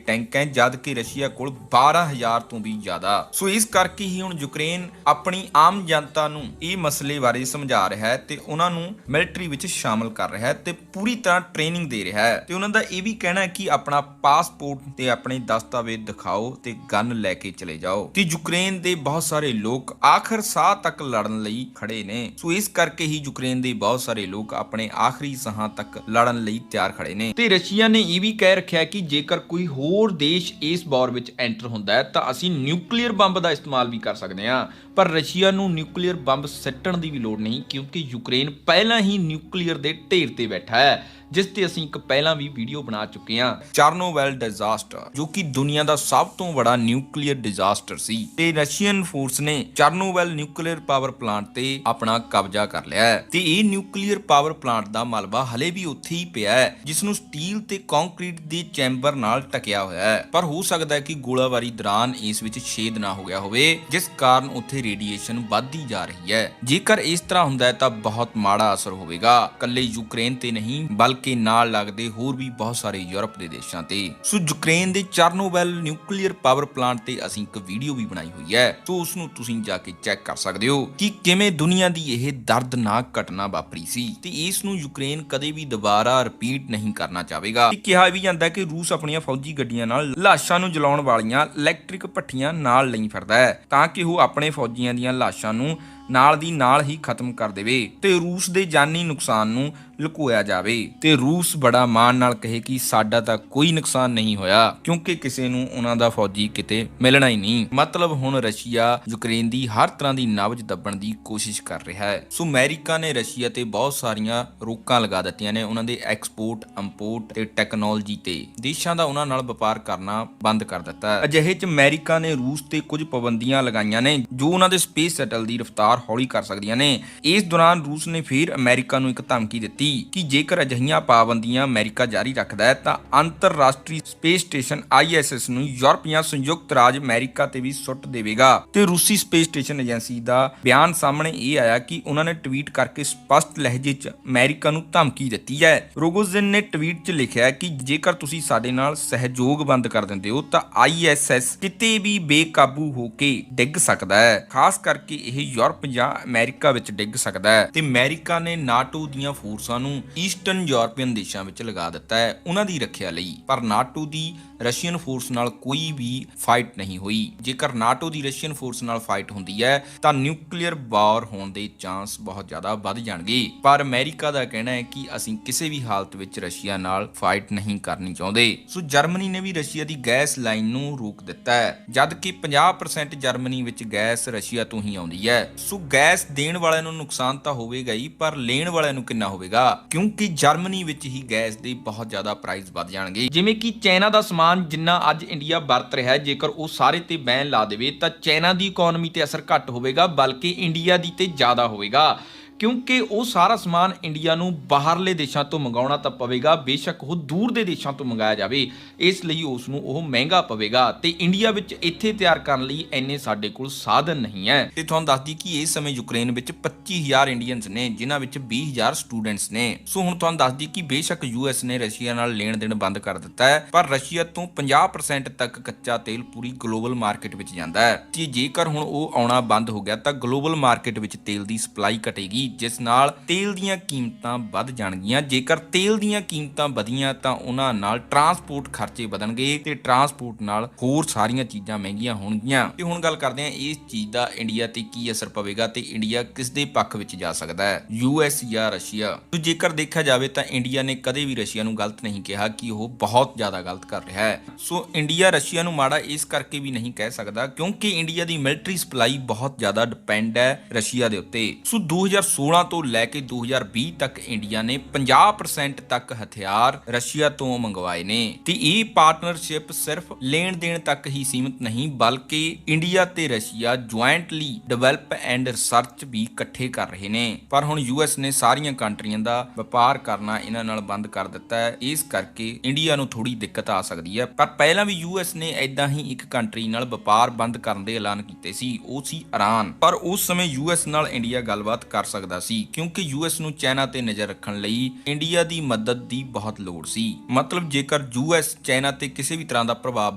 ਟੈਂਕ ਹੈ, ਜਦ ਕਿ ਰਸ਼ੀਆ ਕੋਲ 12000 ਤੋਂ ਵੀ ਜ਼ਿਆਦਾ। ਸੋ ਇਸ ਕਰਕੇ ਹੀ ਹੁਣ ਯੂਕਰੇਨ ਆਪਣੀ ਆਮ ਜਨਤਾ ਨੂੰ ਇਹ ਮਸਲੇ ਬਾਰੇ ਸਮਝਾ ਰਿਹਾ ਹੈ ਤੇ ਉਹਨਾਂ ਨੂੰ ਮਿਲਟਰੀ ਵਿੱਚ ਸ਼ਾਮਲ ਕਰ ਰਿਹਾ ਹੈ ਤੇ ਪੂਰੀ ਤਰ੍ਹਾਂ ਟ੍ਰੇਨਿੰਗ ਦੇ ਰਿਹਾ ਹੈ ਤੇ ਉਹਨਾਂ ਦਾ ਇਹ ਵੀ ਕਹਿਣਾ ਹੈ ਕਿ ਆਪਣਾ ਪਾਸਪੋਰਟ ਤੇ ਆਪਣੇ ਦਸਤਾਵੇਜ਼ ਦਿਖਾਓ ਤੇ ਗਨ ਲੈ ਕੇ ਚਲੇ ਜਾਓ ਤੇ ਯੂਕਰੇਨ ਦੇ ਬਹੁਤ ਸਾਰੇ ਲੋਕ ਆਖਰ ਸਾਹ ਤੱਕ ਲੜਨ ਲਈ ਖੜੇ ਨੇ। ਸੋ ਇਸ ਕਰਕੇ ਹੀ ਯੂਕਰੇਨ ਦੇ ਬਹੁਤ ਸਾਰੇ ਲੋਕ ਆਪਣੇ ਆਖਰੀ ਸਾਹਾਂ ਤੱਕ ਲੜਨ ਲਈ ਤਿਆਰ ਖੜੇ ਨੇ ਤੇ ਰਸ਼ੀਆ ਨੇ ਇਹ ਵੀ ਕਹਿ ਰੱਖਿਆ ਕਿ ਜੇਕਰ ਕੋਈ ਹੋਰ ਦੇਸ਼ ਇਸ ਵਾਰ ਵਿੱਚ ਐਂਟਰ ਹੁੰਦਾ ਹੈ ਤਾਂ ਅਸੀਂ ਨਿਊਕਲੀਅਰ ਬੰਬ ਦਾ ਇਸਤੇਮਾਲ ਵੀ ਕਰ ਸਕਦੇ ਹਾਂ। ਪਰ ਰਸ਼ੀਆ ਨੂੰ ਨਿਊਕਲੀਅਰ ਬੰਬ ਸਿੱਟਣ ਦੀ ਵੀ ਲੋੜ ਨਹੀਂ, ਕਿਉਂਕਿ ਯੂਕਰੇਨ ਪਹਿਲਾਂ ਹੀ ਨਿਊਕਲੀਅਰ ਦੇ ਢੇਰ ਤੇ ਬੈਠਾ ਹੈ, ਜਿਸ ਤੇ ਅਸੀਂ ਇੱਕ ਪਹਿਲਾਂ ਵੀ ਵੀਡੀਓ ਬਣਾ ਚੁੱਕੇ ਹਾਂ। ਚਰਨੋਬਿਲ ਡਿਜ਼ਾਸਟਰ, ਜੋ ਕਿ ਦੁਨੀਆ ਦਾ ਸਭ ਤੋਂ ਵੱਡਾ ਨਿਊਕਲੀਅਰ ਡਿਜ਼ਾਸਟਰ ਸੀ, ਤੇ ਰਸ਼ੀਅਨ ਫੋਰਸ ਨੇ ਚਰਨੋਬਿਲ ਨਿਊਕਲੀਅਰ ਪਾਵਰ ਪਲਾਂਟ ਤੇ ਆਪਣਾ ਕਬਜ਼ਾ ਕਰ ਲਿਆ ਹੈ ਤੇ ਇਹ ਨਿਊਕਲੀਅਰ ਪਾਵਰ ਪਲਾਂਟ ਦਾ ਮਲਬਾ ਹਲੇ ਵੀ ਉੱਥੇ ਹੀ ਪਿਆ ਹੈ, ਜਿਸ ਨੂੰ ਸਟੀਲ ਤੇ ਕੰਕਰੀਟ ਦੇ ਚੈਂਬਰ ਨਾਲ ਢਕਿਆ ਹੋਇਆ ਹੈ। ਪਰ ਹੋ ਸਕਦਾ ਹੈ ਕਿ ਗੋਲਾਬਾਰੀ ਦੌਰਾਨ ਇਸ ਵਿੱਚ ਛੇਦ ਨਾ ਹੋ ਗਿਆ ਹੋਵੇ, ਜਿਸ ਕਾਰਨ ਉੱਥੇ ਰੇਡੀਏਸ਼ਨ ਵੱਧਦੀ ਜਾ ਰਹੀ ਹੈ। ਜੇਕਰ ਇਸ ਤਰ੍ਹਾਂ ਹੁੰਦਾ ਹੈ ਤਾਂ ਬਹੁਤ ਮਾੜਾ ਅਸਰ ਹੋਵੇਗਾ, ਇਕੱਲੇ ਯੂਕਰੇਨ ਤੇ ਨਹੀਂ ਬਲਕਿ ਨਾਲ ਲੱਗਦੇ ਹੋਰ ਵੀ ਬਹੁਤ ਸਾਰੇ ਯੂਰਪ ਦੇ ਦੇਸ਼ਾਂ ਤੇ। ਸੋ ਯੂਕਰੇਨ ਦੇ ਚਰਨੋਬਿਲ ਨਿਊਕਲੀਅਰ ਪਾਵਰ ਪਲਾਂਟ ਤੇ ਅਸੀਂ ਇੱਕ ਵੀਡੀਓ ਵੀ ਬਣਾਈ ਹੋਈ ਹੈ, ਸੋ ਉਸ ਨੂੰ ਤੁਸੀਂ ਜਾ ਕੇ ਚੈੱਕ ਕਰ ਸਕਦੇ ਹੋ ਕਿ ਕਿਵੇਂ ਦੁਨੀਆ ਦੀ ਇਹ ਦਰਦਨਾਕ ਘਟਨਾ ਵਾਪਰੀ ਸੀ ਤੇ ਇਸ ਨੂੰ ਯੂਕਰੇਨ ਕਦੇ ਵੀ ਦੁਬਾਰਾ ਰਿਪੀਟ ਨਹੀਂ ਕਰਨਾ ਚਾਹੇਗਾ। ਕਿਹਾ ਵੀ ਜਾਂਦਾ ਹੈ ਕਿ ਰੂਸ ਆਪਣੀਆਂ ਫੌਜੀ ਗੱਡੀਆਂ ਨਾਲ ਲਾਸ਼ਾਂ ਨੂੰ ਜਲਾਉਣ ਵਾਲੀਆਂ ਇਲੈਕਟ੍ਰਿਕ ਭੱਠੀਆਂ ਨਾਲ ਲਈ ਫਿਰਦਾ ਹੈ ਤਾਂ ਕਿ ਉਹ ਆਪਣੇ ਫੌਜੀਆਂ ਦੀਆਂ ਲਾਸ਼ਾਂ ਨੂੰ ਨਾਲ ਦੀ ਨਾਲ ਹੀ ਖਤਮ ਕਰ ਦੇਵੇ ਤੇ ਰੂਸ ਦੇ ਜਾਨੀ ਨੁਕਸਾਨ ਨੂੰ ਲੁਕੋਇਆ ਜਾਵੇ ਤੇ ਰੂਸ ਬੜਾ ਮਾਣ ਨਾਲ ਕਹੇ ਕਿ ਸਾਡਾ ਤਾਂ ਕੋਈ ਨੁਕਸਾਨ ਨਹੀਂ ਹੋਇਆ, ਕਿਉਂਕਿ ਕਿਸੇ ਨੂੰ ਉਹਨਾਂ ਦਾ ਫੌਜੀ ਕਿਤੇ ਮਿਲਣਾ ਹੀ ਨਹੀਂ। ਮਤਲਬ ਹੁਣ ਰਸ਼ੀਆ ਯੂਕਰੇਨ ਦੀ ਹਰ ਤਰ੍ਹਾਂ ਦੀ ਨਬਜ਼ ਦੱਬਣ ਦੀ ਕੋਸ਼ਿਸ਼ ਕਰ ਰਿਹਾ ਹੈ। ਸੋ ਅਮਰੀਕਾ ਨੇ ਰਸ਼ੀਆ ਤੇ ਬਹੁਤ ਸਾਰੀਆਂ ਰੋਕਾਂ ਲਗਾ ਦਿੱਤੀਆਂ ਨੇ, ਉਹਨਾਂ ਦੇ ਐਕਸਪੋਰਟ ਇੰਪੋਰਟ ਤੇ ਟੈਕਨੋਲੋਜੀ ਤੇ। ਦੇਸ਼ਾਂ ਦਾ ਉਹਨਾਂ ਨਾਲ ਵਪਾਰ ਕਰਨਾ ਬੰਦ ਕਰ ਦਿੱਤਾ ਹੈ। ਅਜਿਹੇ ਚ ਅਮਰੀਕਾ ਨੇ ਰੂਸ ਤੇ ਕੁਝ ਪਾਬੰਦੀਆਂ ਲਗਾਈਆਂ ਨੇ ਜੋ ਉਹਨਾਂ ਦੇ ਸਪੇਸ ਸ਼ਟਲ ਦੀ ਰਫ਼ਤਾਰ ਹੌਲੀ ਕਰ ਸਕਦੀਆਂ ਨੇ। ਇਸ ਦੌਰਾਨ ਰੂਸ ਨੇ ਫਿਰ ਅਮਰੀਕਾ ਨੂੰ ਇੱਕ ਧਮਕੀ ਦਿੱਤੀ ਕਿ ਜੇਕਰ ਅਜਿਹੀਆਂ ਪਾਬੰਦੀਆਂ ਅਮਰੀਕਾ ਜਾਰੀ ਰੱਖਦਾ ਹੈ ਤਾਂ ਅੰਤਰਰਾਸ਼ਟਰੀ ਸਪੇਸ ਸਟੇਸ਼ਨ ISS ਨੂੰ ਯੂਰਪ ਜਾਂ ਸੰਯੁਕਤ ਰਾਜ ਅਮਰੀਕਾ ਤੇ ਵੀ ਸੁੱਟ ਦੇਵੇਗਾ। ਤੇ ਰੂਸੀ ਸਪੇਸ ਸਟੇਸ਼ਨ ਏਜੰਸੀ ਦਾ ਬਿਆਨ ਸਾਹਮਣੇ ਇਹ ਆਇਆ ਕਿ ਉਹਨਾਂ ਨੇ ਟਵੀਟ ਕਰਕੇ ਸਪਸ਼ਟ ਲਹਿਜੇ 'ਚ ਅਮਰੀਕਾ ਨੂੰ ਧਮਕੀ ਦਿੱਤੀ ਹੈ। ਰੋਗੋਜ਼ਿਨ ਨੇ ਟਵੀਟ 'ਚ ਲਿਖਿਆ ਕਿ ਜੇਕਰ ਤੁਸੀਂ ਸਾਡੇ ਨਾਲ ਸਹਿਯੋਗ ਬੰਦ ਕਰ ਦਿੰਦੇ ਹੋ ਤਾਂ ISS ਕਿਤੇ ਵੀ ਬੇਕਾਬੂ ਹੋ ਕੇ ਡਿੱਗ ਸਕਦਾ ਹੈ, ਖਾਸ ਕਰਕੇ ਇਹ ਯੂਰਪ ਜਾਂ ਅਮਰੀਕਾ ਵਿੱਚ ਡਿੱਗ ਸਕਦਾ ਹੈ। ਤੇ ਅਮਰੀਕਾ ਨੇ ਨਾਟੋ ਦੀਆਂ ਫੋਰਸਾਂ ਨੂੰ ਈਸਟਰਨ ਯੂਰਪੀਅਨ ਦੇਸ਼ਾਂ ਵਿੱਚ ਲਗਾ ਦਿੱਤਾ ਹੈ ਉਹਨਾਂ ਦੀ ਰੱਖਿਆ ਲਈ, ਪਰ ਨਾਟੋ ਦੀ ਰਸ਼ੀਅਨ ਫੋਰਸ ਨਾਲ ਕੋਈ ਵੀ ਫਾਈਟ ਨਹੀਂ ਹੋਈ। ਜੇਕਰ ਨਾਟੋ ਦੀ ਰਸ਼ੀਅਨ ਫੋਰਸ ਨਾਲ ਫਾਈਟ ਹੁੰਦੀ ਹੈ ਤਾਂ ਨਿਊਕਲੀਅਰ ਵਾਰ ਹੋਣ ਦੇ ਚਾਂਸ ਬਹੁਤ ਜ਼ਿਆਦਾ ਵੱਧ ਜਾਣਗੇ। ਪਰ ਅਮਰੀਕਾ ਦਾ ਕਹਿਣਾ ਹੈ ਕਿ ਅਸੀਂ ਕਿਸੇ ਵੀ ਹਾਲਤ ਵਿੱਚ ਰਸ਼ੀਆ ਨਾਲ ਫਾਈਟ ਨਹੀਂ ਕਰਨੀ ਚਾਹੁੰਦੇ। ਸੋ ਜਰਮਨੀ ਨੇ ਵੀ ਰਸ਼ੀਆ ਦੀ ਗੈਸ ਲਾਈਨ ਨੂੰ ਰੋਕ ਦਿੱਤਾ ਹੈ, ਜਦ ਕਿ 50% ਜਰਮਨੀ ਵਿੱਚ ਗੈਸ ਰਸ਼ੀਆ ਤੋਂ ਹੀ ਆਉਂਦੀ ਹੈ। ਸੋ ਗੈਸ ਦੇਣ ਵਾਲਿਆਂ ਨੂੰ ਨੁਕਸਾਨ ਤਾਂ ਹੋਵੇਗਾ ਹੀ, ਪਰ ਲੈਣ ਵਾਲਿਆਂ ਨੂੰ ਕਿੰਨਾ ਹੋਵੇਗਾ, ਕਿਉਂਕਿ ਜਰਮਨੀ ਵਿੱਚ ਹੀ ਗੈਸ ਦੇ ਬਹੁਤ ਜ਼ਿਆਦਾ ਪ੍ਰਾਈਸ ਵੱਧ ਜਾਣਗੇ। ਜਿਵੇਂ ਕਿ ਚਾਈਨਾ ਦਾ ਸਮਾਨ ਜਿੰਨਾ ਅੱਜ ਇੰਡੀਆ ਵਰਤ ਰਿਹਾ ਹੈ, ਜੇਕਰ ਉਹ ਸਾਰੇ ਤੇ ਬੈਨ ਲਾ ਦੇਵੇ ਤਾਂ ਚਾਈਨਾ ਦੀ ਇਕਨੋਮੀ ਤੇ ਅਸਰ ਘੱਟ ਹੋਵੇਗਾ, ਬਲਕਿ ਇੰਡੀਆ ਦੀ ਤੇ ਜ਼ਿਆਦਾ ਹੋਵੇਗਾ, ਕਿਉਂਕਿ ਉਹ ਸਾਰਾ ਸਮਾਨ ਇੰਡੀਆ ਨੂੰ ਬਾਹਰਲੇ ਦੇਸ਼ਾਂ ਤੋਂ ਮੰਗਾਉਣਾ ਤਾਂ ਪਵੇਗਾ, ਬੇਸ਼ੱਕ ਉਹ ਦੂਰ ਦੇ ਦੇਸ਼ਾਂ ਤੋਂ ਮੰਗਾਇਆ ਜਾਵੇ, ਇਸ ਲਈ ਉਸ ਨੂੰ ਉਹ ਮਹਿੰਗਾ ਪਵੇਗਾ ਤੇ ਇੰਡੀਆ ਵਿੱਚ ਇੱਥੇ ਤਿਆਰ ਕਰਨ ਲਈ ਇੰਨੇ ਸਾਡੇ ਕੋਲ ਸਾਧਨ ਨਹੀਂ ਹੈ। ਤੇ ਤੁਹਾਨੂੰ ਦੱਸਦੀ ਕਿ ਇਸ ਸਮੇਂ ਯੂਕਰੇਨ ਵਿੱਚ 25,000 ਇੰਡੀਅਨਸ ਨੇ, ਜਿਨ੍ਹਾਂ ਵਿੱਚ 20,000 ਸਟੂਡੈਂਟਸ ਨੇ। ਸੋ ਹੁਣ ਤੁਹਾਨੂੰ ਦੱਸਦੀ ਕਿ ਬੇਸ਼ੱਕ US ਨੇ ਰਸ਼ੀਆ ਨਾਲ ਲੈਣ ਦੇਣ ਬੰਦ ਕਰ ਦਿੱਤਾ ਹੈ, ਪਰ ਰਸ਼ੀਆ ਤੋਂ 50% ਤੱਕ ਕੱਚਾ ਤੇਲ ਪੂਰੀ ਗਲੋਬਲ ਮਾਰਕੀਟ ਵਿੱਚ ਜਾਂਦਾ ਹੈ ਤੇ ਜੇਕਰ ਹੁਣ ਉਹ ਆਉਣਾ ਬੰਦ ਹੋ ਗਿਆ ਤਾਂ ਗਲੋਬਲ ਮਾਰਕੀਟ ਵਿੱਚ ਤੇਲ ਦੀ ਸਪਲਾਈ ਘਟੇਗੀ, ਜਿਸ ਨਾਲ ਤੇਲ ਦੀਆਂ ਕੀਮਤਾਂ ਵੱਧ ਜਾਣਗੀਆਂ। ਜੇਕਰ ਤੇਲ ਦੀਆਂ ਕੀਮਤਾਂ ਵਧੀਆਂ ਤਾਂ ਉਹਨਾਂ ਨਾਲ ਟਰਾਂਸਪੋਰਟ ਖਰਚੇ ਵਧਣਗੇ ਤੇ ਟਰਾਂਸਪੋਰਟ ਨਾਲ ਹੋਰ ਸਾਰੀਆਂ ਚੀਜ਼ਾਂ ਮਹਿੰਗੀਆਂ ਹੋਣਗੀਆਂ। ਤੇ ਹੁਣ ਗੱਲ ਕਰਦੇ ਹਾਂ ਇਸ ਚੀਜ਼ ਦਾ ਇੰਡੀਆ ਤੇ ਕੀ ਅਸਰ ਪਵੇਗਾ ਤੇ ਇੰਡੀਆ ਕਿਸ ਦੇ ਪੱਖ ਵਿੱਚ ਜਾ ਸਕਦਾ ਹੈ, US ਜਾਂ ਰਸ਼ੀਆ। ਤੇ ਜੇਕਰ ਦੇਖਿਆ ਜਾਵੇ ਤਾਂ ਇੰਡੀਆ ਨੇ ਕਦੇ ਵੀ ਰਸ਼ੀਆ ਨੂੰ ਗਲਤ ਨਹੀਂ ਕਿਹਾ ਕਿ ਉਹ ਬਹੁਤ ਜ਼ਿਆਦਾ ਗਲਤ ਕਰ ਰਿਹਾ ਹੈ। ਸੋ ਇੰਡੀਆ ਰਸ਼ੀਆ ਨੂੰ ਮਾੜਾ ਇਸ ਕਰਕੇ ਵੀ ਨਹੀਂ ਕਹਿ ਸਕਦਾ ਕਿਉਂਕਿ ਇੰਡੀਆ ਦੀ ਮਿਲਟਰੀ ਸਪਲਾਈ ਬਹੁਤ ਜ਼ਿਆਦਾ ਡਿਪੈਂਡ ਹੈ ਰਸ਼ੀਆ ਦੇ ਉੱਤੇ। ਸੋ 2016 ਤੋਂ ਲੈ ਕੇ 2020 ਤੱਕ ਇੰਡੀਆ ਨੇ 50% ਤੱਕ ਹਥਿਆਰ ਰਸ਼ੀਆ ਤੋਂ ਮੰਗਵਾਏ ਨੇ ਤੇ ਇਹ ਪਾਰਟਨਰਸ਼ਿਪ ਸਿਰਫ ਲੈਣ ਦੇਣ ਤੱਕ ਹੀ ਸੀਮਿਤ ਨਹੀਂ, ਬਲਕਿ ਇੰਡੀਆ ਤੇ Russia jointly develop and research ਵੀ ਇਕੱਠੇ ਕਰ ਰਹੇ ਨੇ। ਪਰ ਹੁਣ US ਨੇ ਸਾਰੀਆਂ ਕੰਟਰੀਆਂ ਦਾ ਵਪਾਰ ਕਰਨਾ ਇਹਨਾਂ ਨਾਲ ਬੰਦ ਕਰ ਦਿੱਤਾ ਹੈ, ਇਸ ਕਰਕੇ ਇੰਡੀਆ ਨੂੰ ਥੋੜੀ ਦਿੱਕਤ ਆ ਸਕਦੀ ਹੈ। ਪਰ ਪਹਿਲਾਂ ਵੀ US ਨੇ ਐਦਾਂ ਹੀ ਇੱਕ ਕੰਟਰੀ ਨਾਲ ਵਪਾਰ ਬੰਦ ਕਰਨ ਦੇ ਐਲਾਨ ਕੀਤੇ ਸੀ, ਉਹ ਸੀ ਈਰਾਨ। ਪਰ ਉਸ ਸਮੇਂ US ਨਾਲ ਇੰਡੀਆ ਗੱਲਬਾਤ ਕਰ ਸਕਦਾ ਸੀ ਕਿਉਂਕਿ US ਨੂੰ ਚਾਈਨਾ ਤੇ ਨਜ਼ਰ ਰੱਖਣ ਲਈ ਇੰਡੀਆ ਦੀ ਮਦਦ ਦੀ ਬਹੁਤ ਲੋੜ ਸੀ। ਮਤਲਬ ਜੇਕਰ US ਚਾਈਨਾ ਤੇ ਕਿਸੇ ਵੀ ਤਰ੍ਹਾਂ ਦਾ ਪ੍ਰਭਾਵ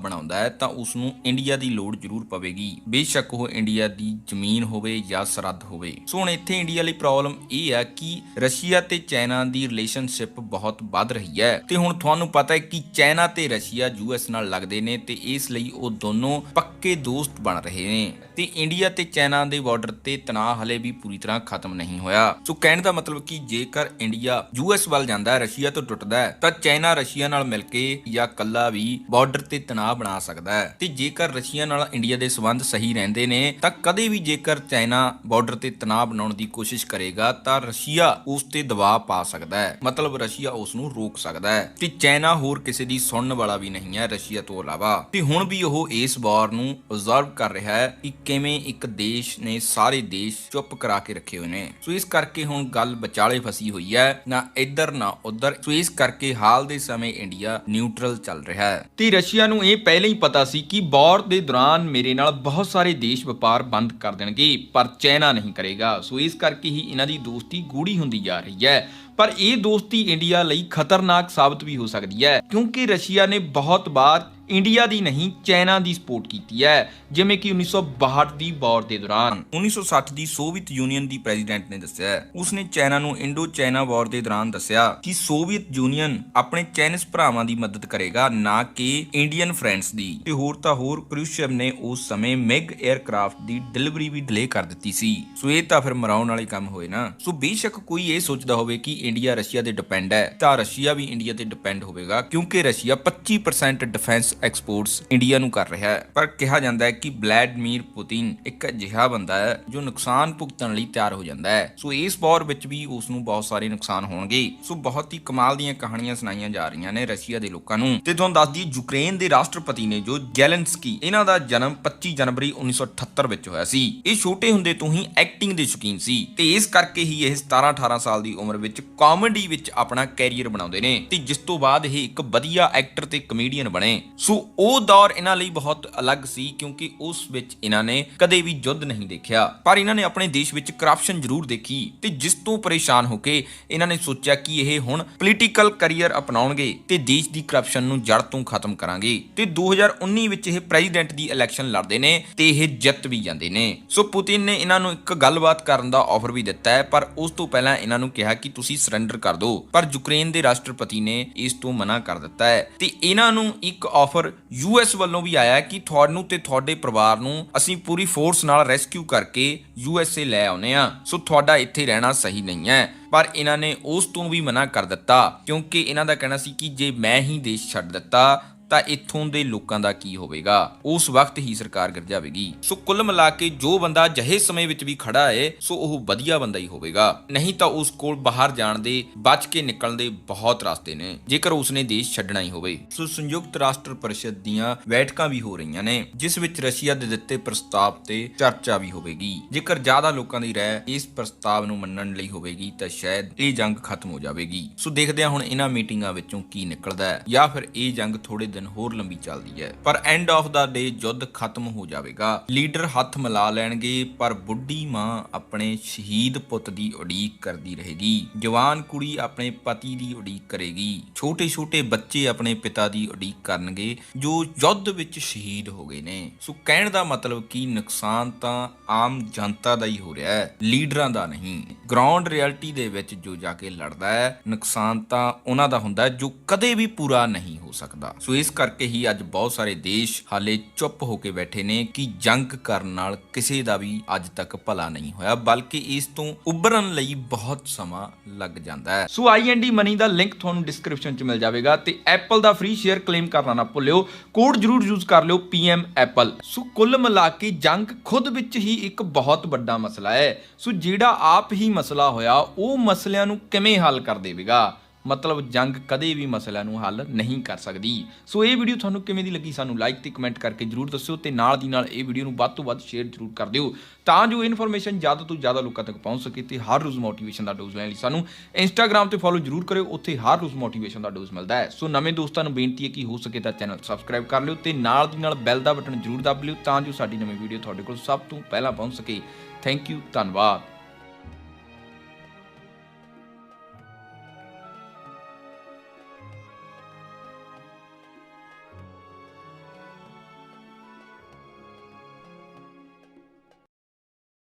ਬਣਾਉਂਦਾ ਹੈ ਤਾਂ ਉਸ ਨੂੰ ਇੰਡੀਆ ਦੀ ਲੋੜ ਜ਼ਰੂਰ ਪਵੇਗੀ, ਬੇਸ਼ੱਕ ਉਹ ਇੰਡੀਆ ਦੀ ਜ਼ਮੀਨ ਹੋਵੇ ਜਾਂ ਸਰਹੱਦ ਹੋਵੇ। ਸੋ ਹੁਣ ਇੱਥੇ ਇੰਡੀਆ ਲਈ ਪ੍ਰੋਬਲਮ ਇਹ ਹੈ ਕਿ ਰਸ਼ੀਆ ਤੇ ਚਾਈਨਾ ਦੀ ਰਿਲੇਸ਼ਨਸ਼ਿਪ ਬਹੁਤ ਵੱਧ ਰਹੀ ਹੈ ਤੇ ਹੁਣ ਤੁਹਾਨੂੰ ਪਤਾ ਹੈ ਕਿ ਚਾਈਨਾ ਤੇ ਰਸ਼ੀਆ US ਨਾਲ ਲੱਗਦੇ ਨੇ ਤੇ ਇਸ ਲਈ ਉਹ ਦੋਨੋਂ ਪੱਕੇ ਦੋਸਤ ਬਣ ਰਹੇ ਨੇ ਤੇ ਇੰਡੀਆ ਤੇ ਚਾਈਨਾ ਦੇ ਬਾਰਡਰ ਤੇ ਤਣਾਅ ਹਲੇ ਵੀ ਪੂਰੀ ਤਰ੍ਹਾਂ ਖਤਮ ਨਹੀਂ नहीं होया। सो कहने का मतलब कि जेकर इंडिया यूएस ਵੱਲ ਜਾਂਦਾ ਹੈ, रशिया ਤੋਂ ਟੁੱਟਦਾ ਹੈ, ਤਾਂ ਚਾਈਨਾ रशिया ਨਾਲ ਮਿਲ ਕੇ ਜਾਂ ਕੱਲਾ ਵੀ ਬਾਰਡਰ ਤੇ ਤਣਾਅ ਬਣਾ ਸਕਦਾ ਹੈ। ਤੇ ਜੇਕਰ रशिया ਨਾਲ ਇੰਡੀਆ ਦੇ ਸਬੰਧ ਸਹੀ ਰਹਿੰਦੇ ਨੇ ਤਾਂ ਕਦੇ ਵੀ ਜੇਕਰ ਚਾਈਨਾ ਬਾਰਡਰ ਤੇ ਤਣਾਅ ਬਣਾਉਣ ਦੀ ਕੋਸ਼ਿਸ਼ ਕਰੇਗਾ ਤਾਂ रशिया ਉਸ ਤੇ ਦਬਾਅ ਪਾ ਸਕਦਾ ਹੈ, ਮਤਲਬ रशिया ਉਸ ਨੂੰ ਰੋਕ ਸਕਦਾ ਹੈ। ਤੇ ਚਾਈਨਾ ਹੋਰ ਕਿਸੇ ਦੀ ਸੁਣਨ ਵਾਲਾ ਵੀ ਨਹੀਂ ਹੈ रशिया ਤੋਂ ਇਲਾਵਾ। ਤੇ ਹੁਣ ਵੀ ਉਹ ਇਸ ਵਾਰ ਨੂੰ ਅਬਜ਼ਰਵ ਕਰ ਰਿਹਾ ਹੈ ਕਿ ਕਿਵੇਂ ਇੱਕ ਦੇਸ਼ ਨੇ ਸਾਰੇ ਦੇਸ਼ ਚੁੱਪ ਕਰਾ ਕੇ ਰੱਖੇ ਹੋਏ ਨੇ। ਸੋ ਇਸ ਕਰਕੇ ਹੁਣ ਗੱਲ ਵਿਚਾਲੇ ਫਸੀ ਹੋਈ ਹੈ, ਨਾ ਇੱਧਰ ਨਾ ਉੱਧਰ। ਸੋ ਇਸ ਕਰਕੇ ਹਾਲ ਦੇ ਸਮੇਂ ਇੰਡੀਆ ਨਿਊਟਰਲ ਚੱਲ ਰਿਹਾ ਹੈ। ਤੇ ਰਸ਼ੀਆ ਨੂੰ ਇਹ ਪਹਿਲਾਂ ਹੀ ਪਤਾ ਸੀ ਕਿ ਵਾਰ ਦੇ ਦੌਰਾਨ ਮੇਰੇ ਨਾਲ ਬਹੁਤ ਸਾਰੇ ਦੇਸ਼ ਵਪਾਰ ਬੰਦ ਕਰ ਦੇਣਗੇ, ਪਰ ਚਾਈਨਾ ਨਹੀਂ ਕਰੇਗਾ। ਸੋ ਇਸ ਕਰਕੇ ਹੀ ਇਹਨਾਂ ਦੀ ਦੋਸਤੀ ਗੂੜੀ ਹੁੰਦੀ ਜਾ ਰਹੀ ਹੈ। ਪਰ ਇਹ ਦੋਸਤੀ ਇੰਡੀਆ ਲਈ ਖਤਰਨਾਕ ਸਾਬਤ ਵੀ ਹੋ ਸਕਦੀ ਹੈ, ਕਿਉਂਕਿ ਰਸ਼ੀਆ ਨੇ ਬਹੁਤ ਵਾਰ ਇੰਡੀਆ ਦੀ ਨਹੀਂ ਚਾਈਨਾ ਦੀ ਸਪੋਰਟ ਕੀਤੀ ਹੈ, ਜਿਵੇਂ ਕਿ 1962 ਦੀ ਵਾਰ ਦੇ ਦੌਰਾਨ। 1960 ਦੀ ਸੋਵੀਅਤ ਯੂਨੀਅਨ ਦੀ ਪ੍ਰੈਜ਼ੀਡੈਂਟ ਨੇ ਦੱਸਿਆ, ਉਸਨੇ ਚਾਈਨਾ ਨੂੰ ਇੰਡੋ ਚਾਈਨਾ ਵਾਰ ਦੇ ਦੌਰਾਨ ਦੱਸਿਆ ਕਿ ਸੋਵੀਅਤ ਯੂਨੀਅਨ ਆਪਣੇ ਚਾਈਨੀਜ਼ ਭਰਾਵਾਂ ਦੀ ਮਦਦ ਕਰੇਗਾ, ਨਾ ਕਿ ਇੰਡੀਅਨ ਫਰੈਂਡਸ ਦੀ। ਤੇ ਹੋਰ ਤਾਂ ਹੋਰ ਕਰੂਸ਼ਚੇਵ ਨੇ ਉਸ ਸਮੇਂ ਮਿਗ 에ਅਰਕ੍ਰਾਫਟ ਦੀ ਡਿਲੀਵਰੀ ਵੀ ਡਿਲੇ ਕਰ ਦਿੱਤੀ ਸੀ। ਸੋ ਇਹ ਤਾਂ ਫਿਰ ਮਰਾਉਣ ਵਾਲੇ ਕੰਮ ਹੋਏ ਨਾ। ਸੋ ਬੇਸ਼ੱਕ ਕੋਈ ਇਹ ਸੋਚਦਾ ਹੋਵੇ ਕਿ ਇੰਡੀਆ ਰਸ਼ੀਆ ਤੇ ਡਿਪੈਂਡ ਹੈ, ਤਾਂ ਰਸ਼ੀਆ ਵੀ ਇੰਡੀਆ ਤੇ ਡਿਪੈਂਡ ਹੋਵੇਗਾ, ਕਿਉਂਕਿ ਰਸ਼ੀਆ 25% ਡਿਫੈਂਸ ਐਕਸਪੋਰਟਸ ਇੰਡੀਆ ਨੂੰ ਕਰ ਰਿਹਾ ਹੈ। ਪਰ ਕਿਹਾ ਜਾਂਦਾ ਹੈ ਕਿ ਵਲਾਦੀਮੀਰ ਪੁਤਿਨ ਇੱਕ ਅਜਿਹਾ ਬੰਦਾ ਹੈ ਜੋ ਨੁਕਸਾਨ ਭੁਗਤਣ ਲਈ ਤਿਆਰ ਹੋ ਜਾਂਦਾ ਹੈ। ਸੋ ਇਸ ਵਾਰ ਵਿੱਚ ਵੀ ਉਸ ਨੂੰ ਬਹੁਤ ਸਾਰੇ ਨੁਕਸਾਨ ਹੋਣਗੇ। ਸੋ ਬਹੁਤ ਹੀ ਕਮਾਲ ਦੀਆਂ ਕਹਾਣੀਆਂ ਸੁਣਾਈਆਂ ਜਾ ਰਹੀਆਂ ਨੇ ਰਸ਼ੀਆ ਦੇ ਲੋਕਾਂ ਨੂੰ। ਤੇ ਤੁਹਾਨੂੰ ਦੱਸ ਦਈਏ, ਯੂਕਰੇਨ ਦੇ ਰਾਸ਼ਟਰਪਤੀ ਨੇ ਜੋ ਜ਼ੈਲੈਂਸਕੀ, ਇਹਨਾਂ ਦਾ ਜਨਮ 25 ਜਨਵਰੀ 1978 ਵਿੱਚ ਹੋਇਆ ਸੀ। ਇਹ ਛੋਟੇ ਹੁੰਦੇ ਤੋਂ ਹੀ ਐਕਟਿੰਗ ਦੇ ਸ਼ੌਕੀਨ ਸੀ, ਤੇ ਇਸ ਕਰਕੇ ਹੀ ਇਹ 17-18 ਸਾਲ ਦੀ ਉਮਰ ਵਿੱਚ ਕਾਮੇਡੀ ਵਿੱਚ ਆਪਣਾ ਕੈਰੀਅਰ ਬਣਾਉਂਦੇ ਨੇ, ਤੇ ਜਿਸ ਤੋਂ ਬਾਅਦ ਇਹ ਇੱਕ ਵਧੀਆ ਐਕਟਰ ਤੇ ਕਮੇਡੀਅਨ ਬਣੇ। ਸੋ ਉਹ ਦੌਰ ਇਹਨਾਂ ਲਈ ਬਹੁਤ ਅਲੱਗ ਸੀ, ਕਿਉਂਕਿ ਉਸ ਵਿੱਚ ਇਹਨਾਂ ਨੇ ਕਦੇ ਵੀ ਯੁੱਧ ਨਹੀਂ ਦੇਖਿਆ, ਪਰ ਇਹਨਾਂ ਨੇ ਆਪਣੇ ਦੇਸ਼ ਵਿੱਚ ਕਰਪਸ਼ਨ ਜ਼ਰੂਰ ਦੇਖੀ, ਤੇ ਜਿਸ ਤੋਂ ਪਰੇਸ਼ਾਨ ਹੋ ਕੇ ਇਹਨਾਂ ਨੇ ਸੋਚਿਆ ਕਿ ਇਹ ਹੁਣ ਪੋਲੀਟੀਕਲ ਕੈਰੀਅਰ ਅਪਣਾਉਣਗੇ ਤੇ ਦੇਸ਼ ਦੀ ਕਰਪਸ਼ਨ ਨੂੰ ਜੜ ਤੋਂ ਖਤਮ ਕਰਾਂਗੇ। ਤੇ 2019 ਵਿੱਚ ਇਹ ਪ੍ਰੈਜ਼ੀਡੈਂਟ ਦੀ ਇਲੈਕਸ਼ਨ ਲੜਦੇ ਨੇ ਤੇ ਇਹ ਜਿੱਤ ਵੀ ਜਾਂਦੇ ਨੇ। ਸੋ ਪੁਤਿਨ ਨੇ ਇਹਨਾਂ ਨੂੰ ਇੱਕ ਗੱਲਬਾਤ ਕਰਨ ਦਾ ਆਫਰ ਵੀ ਦਿੱਤਾ ਹੈ, ਪਰ ਉਸ ਤੋਂ ਪਹਿਲਾਂ ਇਹਨਾਂ ਨੂੰ ਕਿਹਾ ਕਿ ਤੁਸੀਂ ਸਰੈਂਡਰ ਕਰ ਦਿਓ, ਪਰ ਯੂਕਰੇਨ ਦੇ ਰਾਸ਼ਟਰਪਤੀ ਨੇ ਇਸ ਤੋਂ ਮਨਾ ਕਰ ਦਿੱਤਾ ਹੈ। ਤੇ ਇਹਨਾਂ ਨੂੰ ਇੱਕ ਆਫਰ ਯੂਐਸ ਵੱਲੋਂ ਵੀ ਆਇਆ ਕਿ ਤੁਹਾਨੂੰ ਤੇ ਤੁਹਾਡੇ ਪਰਿਵਾਰ ਨੂੰ ਅਸੀਂ ਪੂਰੀ ਫੋਰਸ ਨਾਲ ਰੈਸਕਿਊ ਕਰਕੇ ਯੂਐਸਏ ਲੈ ਆਉਨੇ ਆ, ਸੋ ਤੁਹਾਡਾ ਇੱਥੇ ਰਹਿਣਾ ਸਹੀ ਨਹੀਂ ਹੈ। ਪਰ ਇਹਨਾਂ ਨੇ ਉਸ ਤੋਂ ਵੀ ਮਨਾ ਕਰ ਦਿੱਤਾ, ਕਿਉਂਕਿ ਇਹਨਾਂ ਦਾ ਕਹਿਣਾ ਸੀ ਕਿ ਜੇ ਮੈਂ ਹੀ ਦੇਸ਼ ਛੱਡ ਦਿੱਤਾ ਤਾਂ ਇੱਥੋਂ ਦੇ ਲੋਕਾਂ ਦਾ ਕੀ ਹੋਵੇਗਾ, ਉਸ ਵਕਤ ਹੀ ਸਰਕਾਰ ਗਿਰ ਜਾਵੇਗੀ। ਸੋ ਕੁੱਲ ਮਿਲਾ ਕੇ ਜੋ ਬੰਦਾ ਜਿਹੇ ਸਮੇਂ ਵਿੱਚ ਵੀ ਖੜਾ ਹੈ, ਸੋ ਉਹ ਵਧੀਆ ਬੰਦਾ ਹੀ ਹੋਵੇਗਾ, ਨਹੀਂ ਤਾਂ ਉਸ ਕੋਲ ਬਾਹਰ ਜਾਣ ਦੇ, ਬਚ ਕੇ ਨਿਕਲਣ ਦੇ ਬਹੁਤ ਰਸਤੇ ਨੇ, ਜੇਕਰ ਉਸਨੇ ਦੇਸ਼ ਛੱਡਣਾ ਹੀ ਹੋਵੇ। ਸੋ ਸੰਯੁਕਤ ਰਾਸ਼ਟਰ ਪਰਿਸ਼ਦ ਦੀਆਂ ਬੈਠਕਾਂ ਵੀ ਹੋ ਰਹੀਆਂ ਨੇ, ਜਿਸ ਵਿੱਚ ਰਸ਼ੀਆ ਦੇ ਦਿੱਤੇ ਪ੍ਰਸਤਾਵ ਤੇ ਚਰਚਾ ਵੀ ਹੋਵੇਗੀ। ਜੇਕਰ ਜ਼ਿਆਦਾ ਲੋਕਾਂ ਦੀ ਰਾਏ ਇਸ ਪ੍ਰਸਤਾਵ ਨੂੰ ਮੰਨਣ ਲਈ ਹੋਵੇਗੀ ਤਾਂ ਸ਼ਾਇਦ ਇਹ ਜੰਗ ਖਤਮ ਹੋ ਜਾਵੇਗੀ। ਸੋ ਦੇਖਦੇ ਹਾਂ ਹੁਣ ਇਹਨਾਂ ਮੀਟਿੰਗਾਂ ਵਿੱਚੋਂ ਕੀ ਨਿਕਲਦਾ ਹੈ, ਜਾਂ ਫਿਰ ਇਹ ਜੰਗ ਥੋੜੇ ਦਿਨ ਹੋਰ ਲੰਬੀ ਚੱਲਦੀ ਹੈ, ਪਰ ਐਂਡ ਆਫ ਦਾ ਡੇ ਯੁੱਧ ਖਤਮ ਹੋ ਜਾਵੇਗਾ। ਲੀਡਰ ਹੱਥ ਮਿਲਾ ਲੈਣਗੇ, ਪਰ ਬੁੱਢੀ ਮਾਂ ਆਪਣੇ ਸ਼ਹੀਦ ਪੁੱਤ ਦੀ ਉਡੀਕ ਕਰਦੀ ਰਹੇਗੀ। ਜਵਾਨ ਕੁੜੀ ਆਪਣੇ ਪਤੀ ਦੀ ਉਡੀਕ ਕਰੇਗੀ। ਛੋਟੇ-ਛੋਟੇ ਬੱਚੇ ਆਪਣੇ ਪਿਤਾ ਦੀ ਉਡੀਕ ਕਰਨਗੇ ਜੋ ਯੁੱਧ ਵਿੱਚ ਸ਼ਹੀਦ ਹੋ ਗਏ ਨੇ। ਸੋ ਕਹਿਣ ਦਾ ਮਤਲਬ ਕਿ ਨੁਕਸਾਨ ਤਾਂ ਆਮ ਜਨਤਾ ਦਾ ਹੀ ਹੋ ਰਿਹਾ ਹੈ, ਲੀਡਰਾਂ ਦਾ ਨਹੀਂ। ਗਰਾਊਂਡ ਰਿਐਲਿਟੀ ਦੇ ਵਿੱਚ ਜੋ ਜਾ ਕੇ ਲੜਦਾ ਹੈ, ਨੁਕਸਾਨ ਤਾਂ ਉਹਨਾਂ ਦਾ ਹੁੰਦਾ ਜੋ ਕਦੇ ਵੀ ਪੂਰਾ ਨਹੀਂ ਹੋ ਸਕਦਾ। ਸੋ ਇਸ ਕਰਕੇ ਹੀ ਅੱਜ ਬਹੁਤ ਸਾਰੇ ਦੇਸ਼ ਹਾਲੇ ਚੁੱਪ ਹੋ ਕੇ ਬੈਠੇ ਨੇ ਕਿ ਜੰਗ ਕਰਨ ਨਾਲ ਕਿਸੇ ਦਾ ਵੀ ਅੱਜ ਤੱਕ ਭਲਾ ਨਹੀਂ ਹੋਇਆ, ਬਲਕਿ ਇਸ ਤੋਂ ਉੱਭਰਨ ਲਈ ਬਹੁਤ ਸਮਾਂ ਲੱਗ ਜਾਂਦਾ ਹੈ। ਸੋ IND ਮਨੀ ਦਾ ਲਿੰਕ ਤੁਹਾਨੂੰ ਡਿਸਕ੍ਰਿਪਸ਼ਨ 'ਚ ਮਿਲ ਜਾਵੇਗਾ, ਤੇ ਐਪਲ ਦਾ ਫ੍ਰੀ ਸ਼ੇਅਰ ਕਲੇਮ ਕਰਨਾ ਨਾ ਭੁੱਲਿਓ। ਕੋਡ ਜ਼ਰੂਰ ਯੂਜ਼ ਕਰ ਲਿਓ PM Apple। ਸੋ ਕੁੱਲ ਮਿਲਾ ਕੇ ਜੰਗ ਖੁਦ ਵਿੱਚ ਹੀ ਇੱਕ ਬਹੁਤ ਵੱਡਾ ਮਸਲਾ ਹੈ। ਸੋ ਜਿਹੜਾ ਆਪ ਹੀ ਮਸਲਾ ਹੋਇਆ, ਉਹ ਮਸਲਿਆਂ ਨੂੰ ਕਿਵੇਂ ਹੱਲ ਕਰ ਦੇਵੇਗਾ? ਮਤਲਬ ਜੰਗ ਕਦੇ ਵੀ ਮਸਲਿਆਂ ਨੂੰ ਹੱਲ ਨਹੀਂ ਕਰ ਸਕਦੀ। ਸੋ ਇਹ ਵੀਡੀਓ ਤੁਹਾਨੂੰ ਕਿਵੇਂ ਦੀ ਲੱਗੀ, ਸਾਨੂੰ ਲਾਈਕ ਤੇ ਕਮੈਂਟ ਕਰਕੇ ਜਰੂਰ ਦੱਸਿਓ, ਤੇ ਨਾਲ ਦੀ ਨਾਲ ਇਹ ਵੀਡੀਓ ਨੂੰ ਵੱਧ ਤੋਂ ਵੱਧ ਸ਼ੇਅਰ ਜਰੂਰ ਕਰ ਦਿਓ, ਤਾਂ ਜੋ ਇਨਫੋਰਮੇਸ਼ਨ ਜ਼ਿਆਦਾ ਤੋਂ ਜ਼ਿਆਦਾ ਲੋਕਾਂ ਤੱਕ ਪਹੁੰਚ ਸਕੇ। ਤੇ ਹਰ ਰੋਜ਼ ਮੋਟੀਵੇਸ਼ਨ ਦਾ ਡੋਜ਼ ਲੈਣ ਲਈ ਸਾਨੂੰ ਇੰਸਟਾਗ੍ਰਾਮ ਤੇ ਫੋਲੋ ਜਰੂਰ ਕਰਿਓ, ਉੱਥੇ ਹਰ ਰੋਜ਼ ਮੋਟੀਵੇਸ਼ਨ ਦਾ ਡੋਜ਼ ਮਿਲਦਾ ਹੈ। ਸੋ ਨਵੇਂ ਦੋਸਤਾਂ ਨੂੰ ਬੇਨਤੀ ਹੈ ਕਿ ਹੋ ਸਕੇ ਤਾਂ ਚੈਨਲ ਸਬਸਕ੍ਰਾਈਬ ਕਰ ਲਿਓ, ਤੇ ਨਾਲ ਦੀ ਨਾਲ ਬੈਲ ਦਾ ਬਟਨ ਜਰੂਰ ਦਬ ਲਿਓ, ਤਾਂ ਜੋ ਸਾਡੀ ਨਵੀਂ ਵੀਡੀਓ ਤੁਹਾਡੇ ਕੋਲ ਸਭ ਤੋਂ ਪਹਿਲਾਂ ਪਹੁੰਚ ਸਕੇ। ਥੈਂਕ ਯੂ, ਧੰਨਵਾਦ।